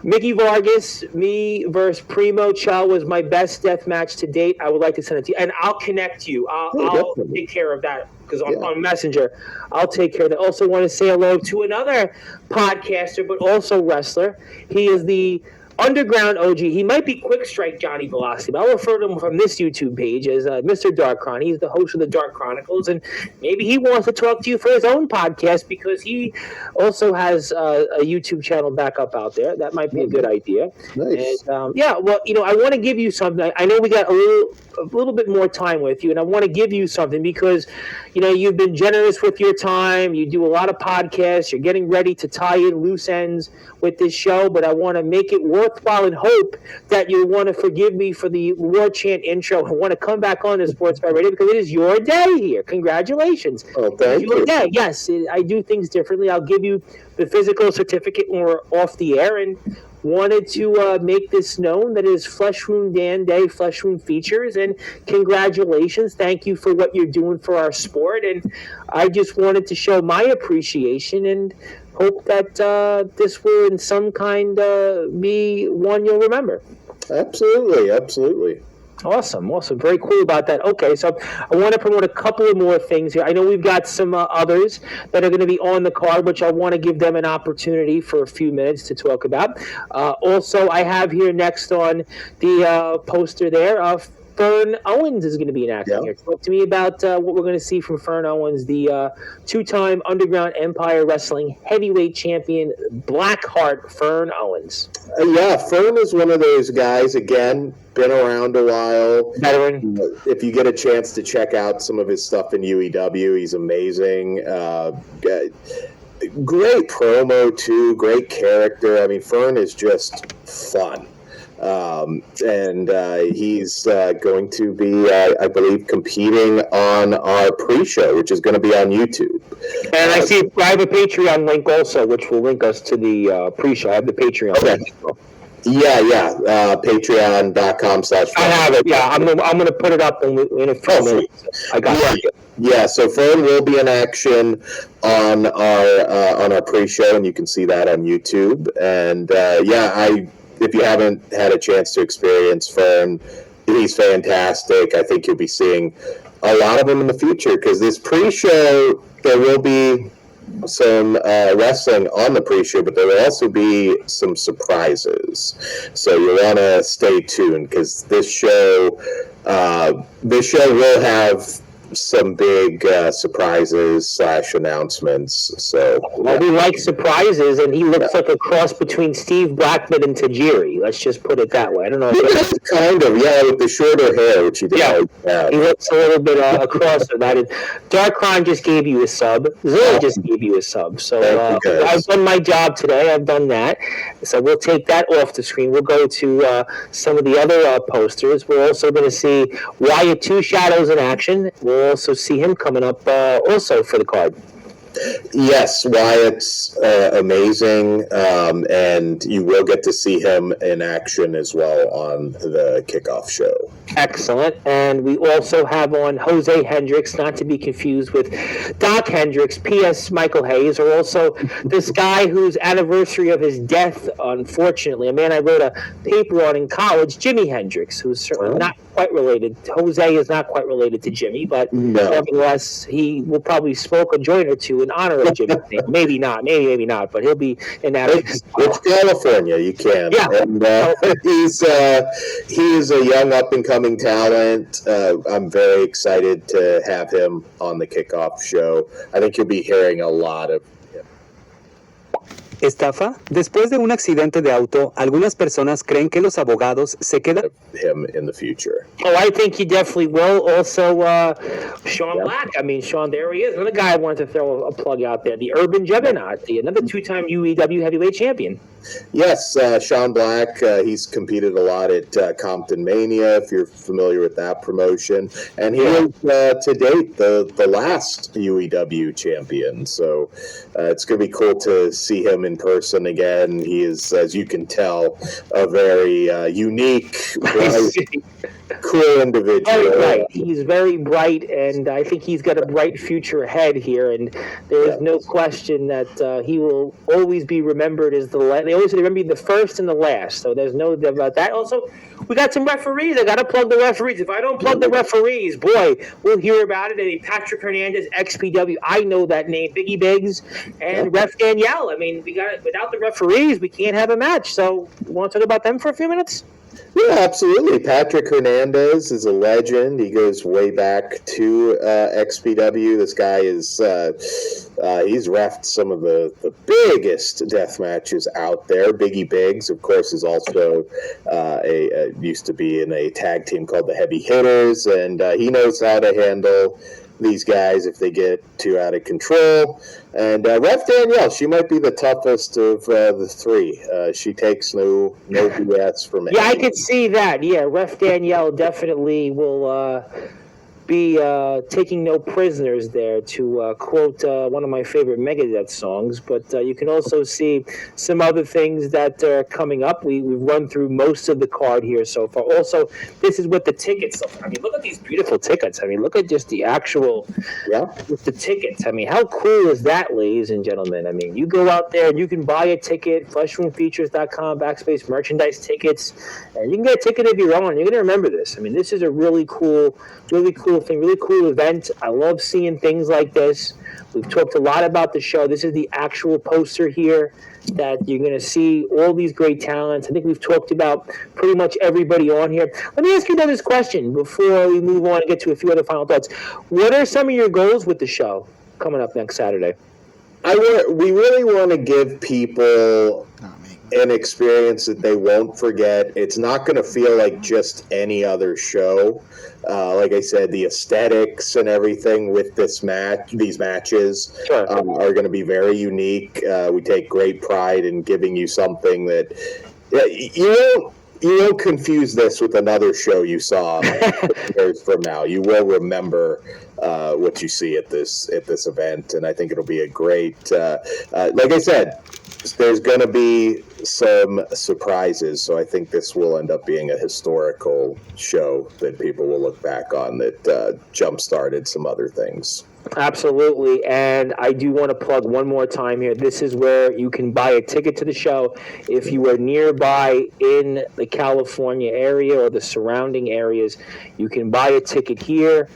Mickey Vargas, me versus Primo Chow was my best death match to date. I would like to send it to you, and I'll connect you. I'll take care of that because on Messenger, I'll take care of that. Also, want to say hello to another podcaster, but also wrestler. He is the Underground OG. He might be Quick Strike Johnny Velocity, but I'll refer to him from this YouTube page as Mr. Dark Chron. He's the host of the Dark Chronicles, and maybe he wants to talk to you for his own podcast because he also has a YouTube channel back up out there. That might be a good idea. Nice. And, well, I want to give you something. I know we got a little bit more time with you, and I want to give you something because, you've been generous with your time. You do a lot of podcasts. You're getting ready to tie in loose ends with this show, but I want to make it worthwhile and hope that you want to forgive me for the war chant intro and want to come back on to Sports By Radio because it is your day here. Congratulations. Oh, thank you. Day. Yes, I do things differently. I'll give you the physical certificate when we're off the air, and wanted to make this known that it is Flesh Wound Dan Day, Flesh Wound Features, and congratulations. Thank you for what you're doing for our sport, and I just wanted to show my appreciation and hope that this will in some kind be one you'll remember. Absolutely. Awesome. Very cool about that. Okay, so I want to promote a couple of more things here. I know we've got some others that are going to be on the card, which I want to give them an opportunity for a few minutes to talk about. Also, I have here next on the poster there, Fern Owens is going to be in action here. Talk to me about what we're going to see from Fern Owens, the two-time Underground Empire Wrestling heavyweight champion, Blackheart Fern Owens. Fern is one of those guys, again, been around a while. Veteran. If you get a chance to check out some of his stuff in UEW, he's amazing. Great promo, too. Great character. Fern is just fun. And he's going to be, I believe, competing on our pre-show, which is going to be on YouTube. And I see I have a Patreon link also, which will link us to the pre-show. I have the Patreon link. Patreon.com/. I have it. Yeah, I'm gonna put it up in a few minutes. I got it. Yeah, so Fern will be in action on our pre-show, and you can see that on YouTube. And if you haven't had a chance to experience Fern, he's fantastic. I think you'll be seeing a lot of him in the future because this pre-show, there will be some wrestling on the pre-show, but there will also be some surprises. So you want to stay tuned because this show will have some big surprises / announcements. So Well, we like surprises, and he looks like a cross between Steve Blackman and Tajiri. Let's just put it that way. I don't know. If kind of, with the shorter hair, which he did. He looks a little bit a cross of that. Dark Crime just gave you a sub. Zilla just gave you a sub. So I've done my job today. I've done that. So we'll take that off the screen. We'll go to some of the other posters. We're also going to see Wyatt Two Shadows in action. We'll also see him coming up also for the card. Yes, Wyatt's amazing, and you will get to see him in action as well on the kickoff show. Excellent. And we also have on Jose Hendricks, not to be confused with Doc Hendricks, P.S. Michael Hayes, or also this guy whose anniversary of his death, unfortunately, a man I wrote a paper on in college, Jimi Hendrix, who's certainly not quite related. Jose is not quite related to Jimmy, but nevertheless, he will probably smoke a joint or two in honor of Jimmy. Maybe not, maybe not, but he'll be in that. It's California, you can. Yeah. And he is a young up-and-coming talent. I'm very excited to have him on the kickoff show. I think you'll be hearing a lot of him. Estafa. Después de un accidente de auto, algunas personas creen que los abogados se quedan. Him in the future. Oh, I think he definitely will. Also, Sean Black. I mean, Sean, there he is. Another guy I wanted to throw a plug out there. The Urban Juggernaut, another two-time UEW heavyweight champion. Yes, Sean Black. He's competed a lot at Compton Mania, if you're familiar with that promotion. And he was, to date, the last UEW champion. So it's going to be cool to see him in person again. He is, as you can tell, a very unique, bright, cool individual. Very bright. He's very bright, and I think he's got a bright future ahead here. And there is no question that he will always be remembered as they always remember the first and the last. So there's no doubt about that. Also, we got some referees. I got to plug the referees. If I don't plug the referees, boy, we'll hear about it. And Patrick Hernandez, XPW. I know that name. Biggie Biggs and Ref Danielle. I mean, we got it. Without the referees, we can't have a match. So, you want to talk about them for a few minutes? Yeah, absolutely. Patrick Hernandez is a legend. He goes way back to XPW. This guy is he's reffed some of the biggest death matches out there. Biggie Biggs, of course, is also used to be in a tag team called the Heavy Hitters, and he knows how to handle these guys if they get too out of control. And Ref Danielle, she might be the toughest of the three. She takes no BS from anyone. Yeah, I could see that. Yeah, Ref Danielle definitely will be taking no prisoners there, to quote one of my favorite Megadeth songs. But you can also see some other things that are coming up. We've run through most of the card here so far. Also, this is what the tickets are. I mean, look at these beautiful tickets. I mean, look at just the actual with the tickets. I mean, how cool is that, ladies and gentlemen? I mean, you go out there and you can buy a ticket, fleshroomfeatures.com/merchandise tickets, and you can get a ticket of your own. You're going to remember this. I mean, this is a really cool thing, really cool event. I love seeing things like this. We've talked a lot about the show. This is the actual poster here that you're going to see all these great talents. I think we've talked about pretty much everybody on here. Let me ask you another question before we move on and get to a few other final thoughts. What are some of your goals with the show coming up next Saturday? We really want to give people an experience that they won't forget. It's not going to feel like just any other show. Like I said, the aesthetics and everything with these matches are going to be very unique. We take great pride in giving you something that you won't confuse this with another show you saw years from now. You will remember what you see at this event, and I think it'll be a great. Like I said, there's going to be some surprises, so I think this will end up being a historical show that people will look back on that jump-started some other things. Absolutely, and I do want to plug one more time here. This is where you can buy a ticket to the show if you are nearby in the California area or the surrounding areas. You can buy a ticket here.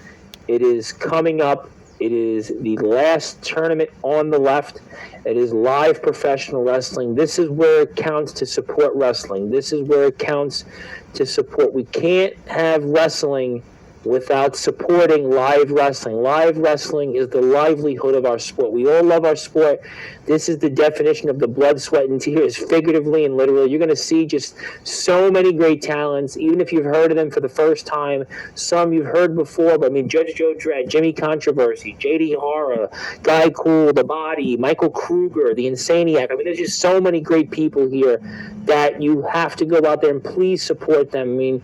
It is coming up. It is the last tournament on the left. It is live professional wrestling. This is where it counts to support wrestling. This is where it counts to support. We can't have wrestling without supporting live wrestling. Live wrestling is the livelihood of our sport. We all love our sport. This is the definition of the blood, sweat, and tears, figuratively and literally. You're going to see just so many great talents, even if you've heard of them for the first time. Some you've heard before, but I mean, Judge Joe Dredd, Jimmy Controversy, JD Horror, Guy Cool, The Body, Michael Kruger, The Insaniac. I mean, there's just so many great people here that you have to go out there and please support them. I mean,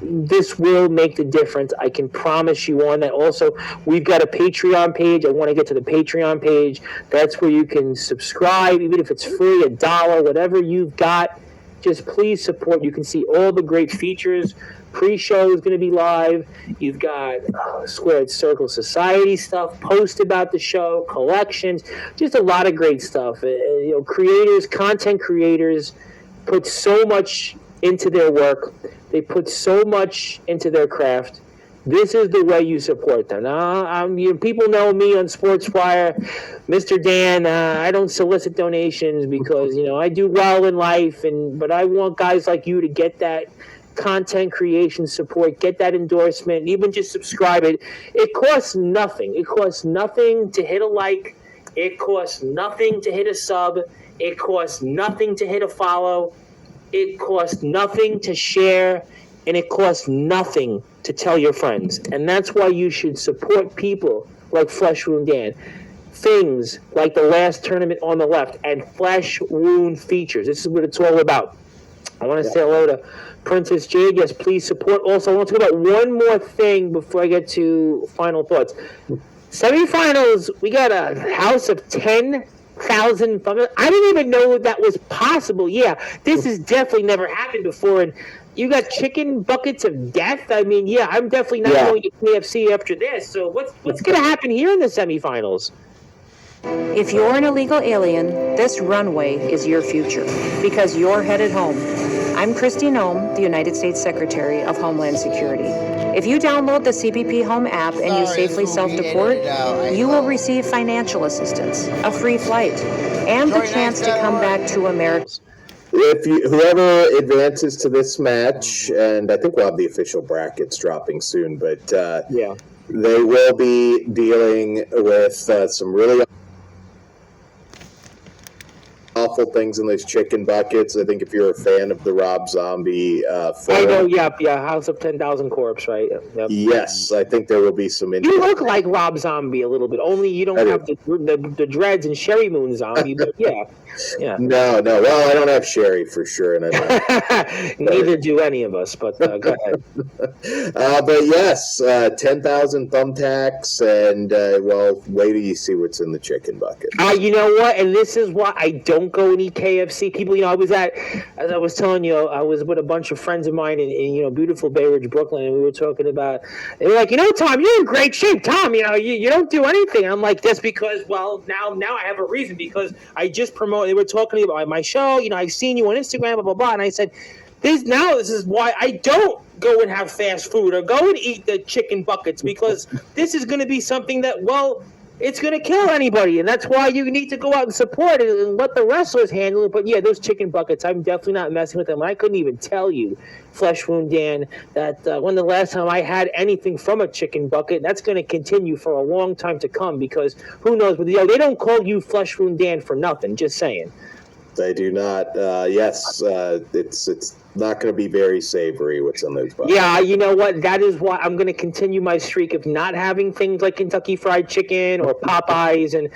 this will make the difference. I can promise you on that. Also, we've got a Patreon page. I want to get to the Patreon page. That's where you can subscribe, even if it's free, $1, whatever you've got. Just please support. You can see all the great features. Pre-show is going to be live. You've got Squared Circle Society stuff, post about the show, collections, just a lot of great stuff. Creators, content creators put so much into their work. They put so much into their craft. This is the way you support them. Now, people know me on SportsWire, Mr. Dan. I don't solicit donations because I do well in life, but I want guys like you to get that content creation support, get that endorsement, even just subscribe it. It costs nothing. It costs nothing to hit a like. It costs nothing to hit a sub. It costs nothing to hit a follow. It costs nothing to share. And it costs nothing to tell your friends. And that's why you should support people like Flesh Wound Dan. Things like the last tournament on the left and Flesh Wound features. This is what it's all about. I want to say hello to Princess Jade. Yes, please support. Also, I want to talk about one more thing before I get to final thoughts. Semifinals, we got a house of 10,000. I didn't even know that was possible. Yeah, this has definitely never happened before. And you got chicken buckets of death. I mean, yeah, I'm definitely not going to KFC after this. So what's going to happen here in the semifinals? If you're an illegal alien, this runway is your future because you're headed home. I'm Christy Nome, the United States Secretary of Homeland Security. If you download the CBP Home app and you safely self-deport, you will receive financial assistance, a free flight, and the chance to come back to America. Whoever advances to this match, and I think we'll have the official brackets dropping soon, but they will be dealing with some really awful things in those chicken buckets. I think if you're a fan of the Rob Zombie film. I know, House of 10,000 Corpse, right? Yep. Yes, I think there will be some. You look like Rob Zombie a little bit, only you don't have the dreads and Sherry Moon Zombie, but yeah. No. Well, I don't have Sherry for sure, and neither do any of us. But go ahead. But yes, 10,000 thumbtacks, and wait till you see what's in the chicken bucket. You know what? And this is why I don't go and eat KFC. People, as I was telling you, I was with a bunch of friends of mine in beautiful Bay Ridge, Brooklyn, and we were talking about. They were like, Tom, you're in great shape, Tom. You don't do anything. I'm like, that's because now I have a reason because I just promoted. They were talking about my show. I've seen you on Instagram, blah blah blah, and I said, this is why I don't go and have fast food or go and eat the chicken buckets because this is going to be something that it's going to kill anybody, and that's why you need to go out and support it and let the wrestlers handle it. But yeah, those chicken buckets, I'm definitely not messing with them. I couldn't even tell you, Flesh Wound Dan, that when the last time I had anything from a chicken bucket, that's going to continue for a long time to come because who knows? But they don't call you Flesh Wound Dan for nothing. Just saying. They do not. Yes, it's not going to be very savory what's in those buckets. Yeah, you know what? That is why I'm going to continue my streak of not having things like Kentucky Fried Chicken or Popeyes. And,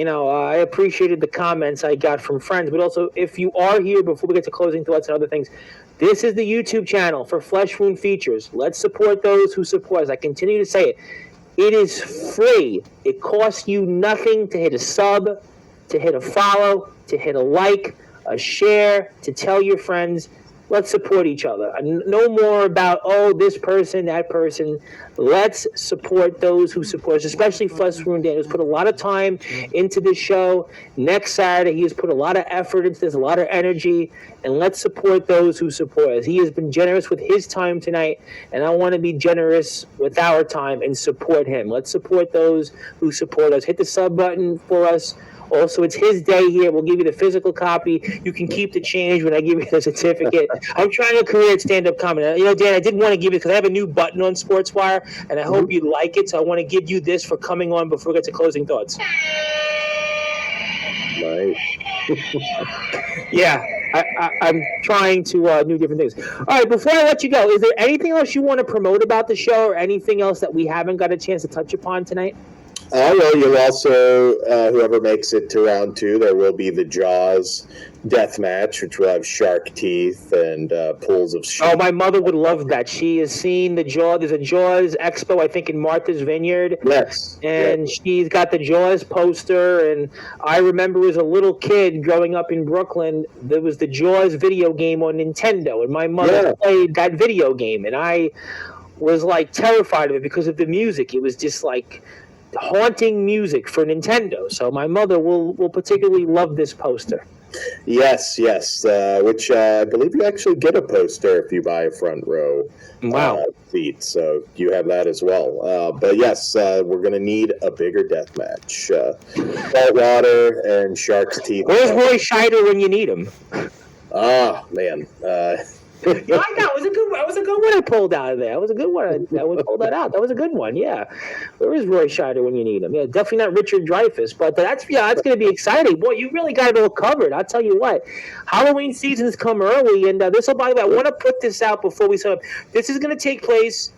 I appreciated the comments I got from friends. But also, if you are here, before we get to closing thoughts and other things, this is the YouTube channel for Flesh Wound Features. Let's support those who support us. I continue to say it. It is free. It costs you nothing to hit a sub, to hit a follow, to hit a like, a share, to tell your friends. Let's support each other. No more about, this person, that person. Let's support those who support us, especially Flesh Wound Dan, who's put a lot of time into this show. Next Saturday, he has put a lot of effort into this, a lot of energy, and let's support those who support us. He has been generous with his time tonight, and I want to be generous with our time and support him. Let's support those who support us. Hit the sub button for us Also, it's his day here. We'll give you the physical copy. You can keep the change when I give you the certificate. I'm trying a career at stand-up comedy. Dan, I did want to give you, because I have a new button on SportsWire, and I hope you like it. So I want to give you this for coming on before we get to closing thoughts. Nice. Yeah, I'm trying to do different things. All right, before I let you go, is there anything else you want to promote about the show, or anything else that we haven't got a chance to touch upon tonight? Well, you'll also, whoever makes it to round 2, there will be the Jaws death match, which will have shark teeth and pools of sheep. Oh, my mother would love that. She has seen the Jaws. There's a Jaws expo, I think, in Martha's Vineyard. Yes. And she's got the Jaws poster. And I remember as a little kid growing up in Brooklyn, there was the Jaws video game on Nintendo. And my mother played that video game. And I was, like, terrified of it because of the music. It was just, like, haunting music for Nintendo. So my mother will particularly love this poster. Yes, which I believe you actually get a poster if you buy a front row seat, so you have that as well. But yes, we're going to need a bigger death match. Salt water and shark's teeth. Where's Roy Scheider when you need him? Man. You like that? That was a good one I pulled out of there. That was a good one. I would pull that out. That was a good one. Yeah. Where is Roy Scheider when you need him? Yeah, definitely not Richard Dreyfuss, but that's going to be exciting. Boy, you really got it all covered. I'll tell you what. Halloween season's come early, and this will, by the way, I want to put this out before we start. This is going to take place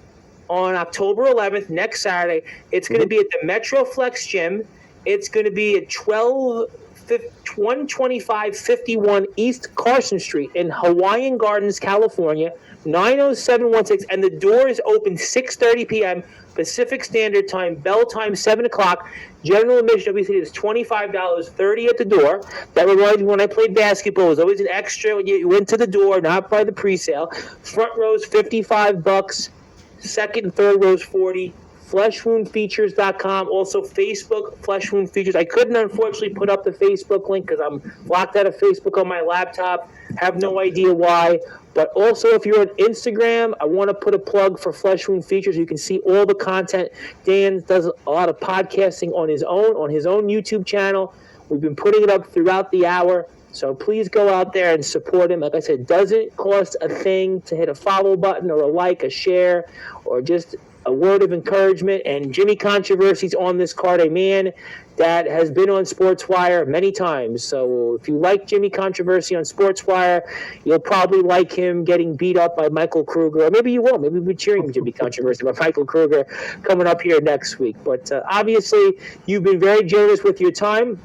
on October 11th, next Saturday. It's going to be at the Metroflex Gym. It's going to be at 12551 East Carson Street in Hawaiian Gardens, California, 90716, and the doors open 6:30 p.m. Pacific Standard Time, bell time 7 o'clock. General admission, obviously, is $25, $30 at the door. That reminds me, when I played basketball, it was always an extra when you went to the door, not by the pre-sale. Front rows, $55. Second and third rows, $40. FleshWoundFeatures.com. Also, Facebook, Flesh Wound Features. I couldn't, unfortunately, put up the Facebook link because I'm locked out of Facebook on my laptop. Have no idea why. But also, if you're on Instagram, I want to put a plug for Flesh Wound Features. You can see all the content. Dan does a lot of podcasting on his own YouTube channel. We've been putting it up throughout the hour. So please go out there and support him. Like I said, it doesn't cost a thing to hit a follow button or a like, a share, or just a word of encouragement. And Jimmy Controversy's on this card, a man that has been on SportsWire many times. So if you like Jimmy Controversy on SportsWire, you'll probably like him getting beat up by Michael Kruger. Or maybe you won't. Maybe we'll be cheering Jimmy Controversy by Michael Kruger coming up here next week. But obviously, you've been very generous with your time.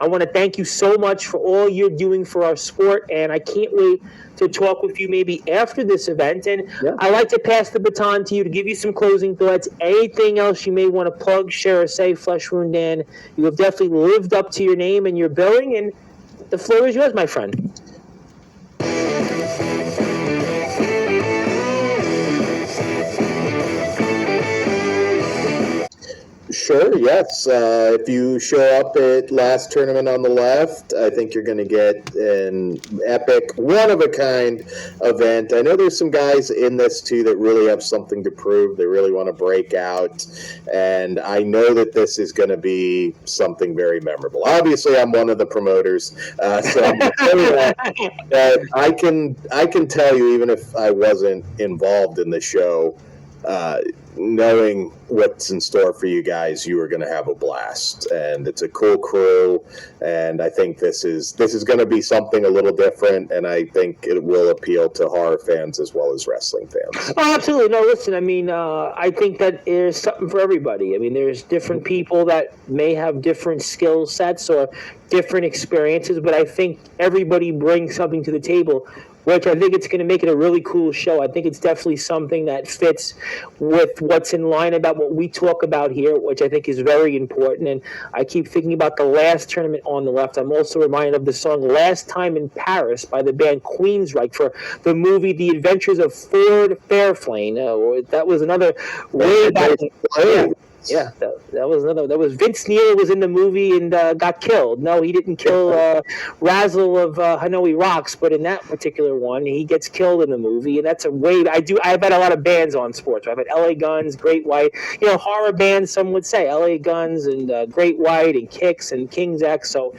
I want to thank you so much for all you're doing for our sport, and I can't wait to talk with you maybe after this event. And I'd like to pass the baton to you to give you some closing thoughts. Anything else you may want to plug, share, or say, Flesh Wound Dan? You have definitely lived up to your name and your billing, and the floor is yours, my friend. Sure, yes. If you show up at last tournament on the left, I think you're going to get an epic, one-of-a-kind event. I know there's some guys in this, too, that really have something to prove. They really want to break out, and I know that this is going to be something very memorable. Obviously, I'm one of the promoters, so I'm going to tell you that I can tell you, even if I wasn't involved in the show, knowing what's in store for you guys, you are going to have a blast, and it's a cool crew, and I think this is going to be something a little different, and I think it will appeal to horror fans as well as wrestling fans. Oh, absolutely. No, listen, I mean, I think that there's something for everybody. I mean, there's different people that may have different skill sets or different experiences, but I think everybody brings something to the table, which I think it's going to make it a really cool show. I think it's definitely something that fits with what's in line about what we talk about here, which I think is very important. And I keep thinking about the last tournament on the left. I'm also reminded of the song Last Time in Paris by the band Queensryche for the movie The Adventures of Ford Fairplane. That was another way back. Yeah, that was another. That was Vince Neil was in the movie and got killed. No, he didn't kill Razzle of Hanoi Rocks, but in that particular one, he gets killed in the movie, and that's a way. I've had a lot of bands on sports. I've had L.A. Guns, Great White, horror bands. Some would say L.A. Guns and Great White and Kicks and King's X. So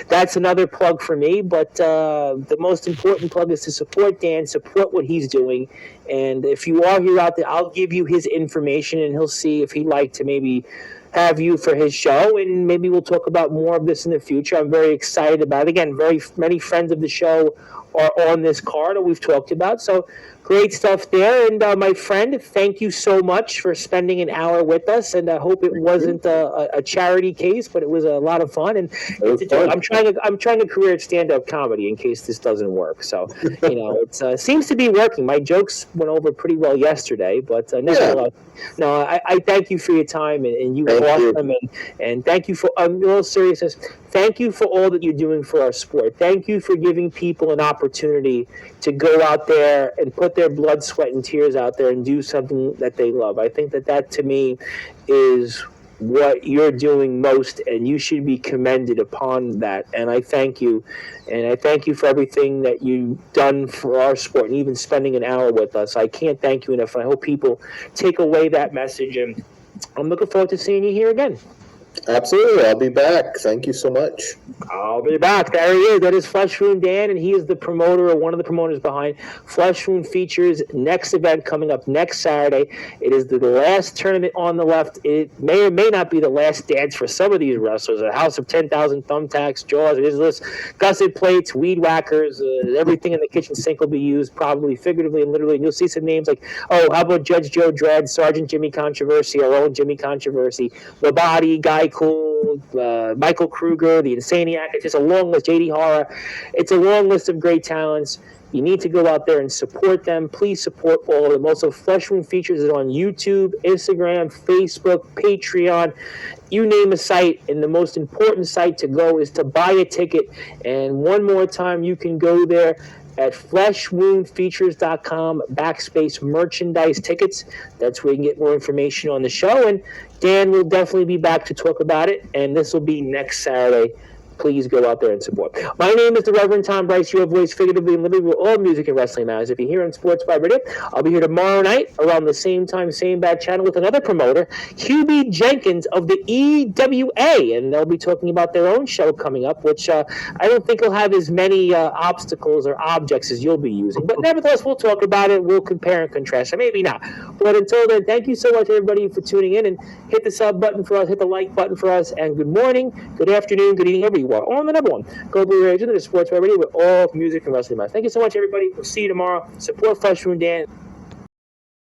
that's another plug for me. But the most important plug is to support Dan, support what he's doing. And if you are here out there, I'll give you his information, and he'll see if he'd like to maybe have you for his show, and maybe we'll talk about more of this in the future. I'm very excited about it. Again, very many friends of the show are on this card that we've talked about. So great stuff there. And my friend, thank you so much for spending an hour with us. And I hope it wasn't a charity case, but it was a lot of fun. And I'm trying a career at stand-up comedy in case this doesn't work. So it seems to be working. My jokes went over pretty well yesterday, but nevertheless, no, I thank you for your time, and you were awesome. And thank you for, in all seriousness, thank you for all that you're doing for our sport. Thank you for giving people an opportunity to go out there and put their blood, sweat, and tears out there and do something that they love. I think that to me is what you're doing most, and you should be commended upon that. And I thank you. And I thank you for everything that you've done for our sport, and even spending an hour with us. I can't thank you enough. I hope people take away that message, and I'm looking forward to seeing you here again. Absolutely. I'll be back. Thank you so much. I'll be back. There he is. That is Flesh Wound Dan, and he is the promoter, or one of the promoters behind Flesh Wound Features' next event coming up next Saturday. It is the last tournament on the left. It may or may not be the last dance for some of these wrestlers. A house of 10,000 thumbtacks, jaws, gusset plates, weed whackers, everything in the kitchen sink will be used, probably figuratively and literally. And you'll see some names like, how about Judge Joe Dredd, Sergeant Jimmy Controversy, our own Jimmy Controversy, The Body, Guy Cool, Michael Kruger, the Insaniac. It's just a long list. JD Horror. It's a long list of great talents. You need to go out there and support them. Please support all of them. Also, Flesh Wound Features is on YouTube, Instagram, Facebook, Patreon. You name a site, and the most important site to go is to buy a ticket. And one more time, you can go there at fleshwoundfeatures.com/merchandise tickets. That's where you can get more information on the show. And Dan will definitely be back to talk about it, and this will be next Saturday. Please go out there and support. My name is the Reverend Tom Bryce, your voice figuratively and literally with all music and wrestling matters. If you're here on Sports by Radio, I'll be here tomorrow night around the same time, same bad channel with another promoter, QB Jenkins of the EWA, and they'll be talking about their own show coming up, which I don't think will have as many obstacles or objects as you'll be using. But nevertheless, we'll talk about it. We'll compare and contrast. Or maybe not. But until then, thank you so much, everybody, for tuning in. And hit the sub button for us, hit the like button for us. And good morning, good afternoon, good evening, everyone. On the number one global radio, the Sports by Radio, with all music and wrestling matches. Thank you so much, everybody. We'll see you tomorrow. Support Flesh Wound Dan.